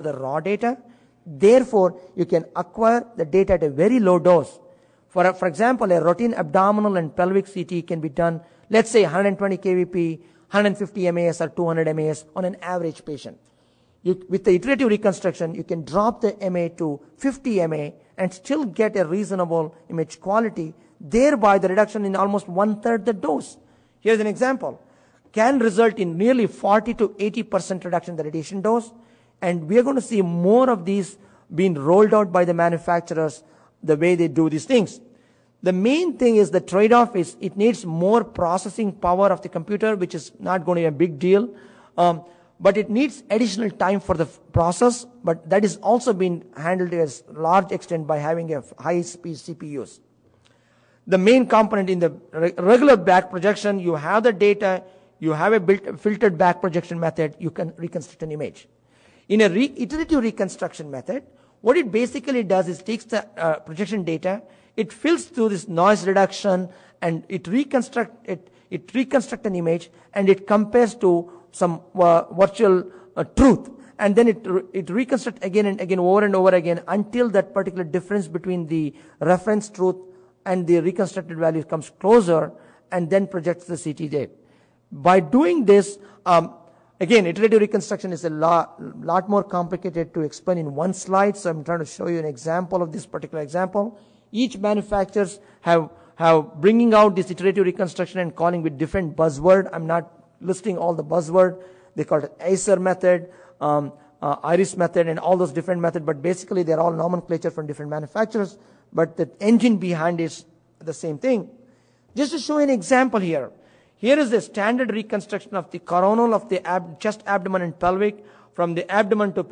the raw data. Therefore, you can acquire the data at a very low dose. For example, a routine abdominal and pelvic CT can be done, let's say 120 kVp, 150 MAS or 200 MAS on an average patient. With the iterative reconstruction, you can drop the MA to 50 MA and still get a reasonable image quality, thereby the reduction in almost 1/3 the dose. Here's an example. Can result in nearly 40 to 80% reduction in the radiation dose, and we are going to see more of these being rolled out by the manufacturers, the way they do these things. The main thing is the trade-off is it needs more processing power of the computer, which is not going to be a big deal. But it needs additional time for the process, but that is also being handled to a large extent by having a high-speed CPUs. The main component in the regular back projection, you have the data, you have a filtered back projection method, you can reconstruct an image. In a iterative reconstruction method, what it basically does is takes the projection data, it fills through this noise reduction, and it reconstructs an image, and it compares to some virtual truth, and then it reconstructs again and again, over and over again, until that particular difference between the reference truth and the reconstructed value comes closer, and then projects the CT data. By doing this, again, iterative reconstruction is a lot more complicated to explain in one slide, so I'm trying to show you an example of this particular example. Each manufacturers have bringing out this iterative reconstruction and calling with different buzzword. I'm not listing all the buzzword. They call it Acer method, Iris method, and all those different methods, but basically they're all nomenclature from different manufacturers, but the engine behind is the same thing. Just to show you an example here. Here is the standard reconstruction of the coronal of the chest, abdomen, and pelvic, from the abdomen to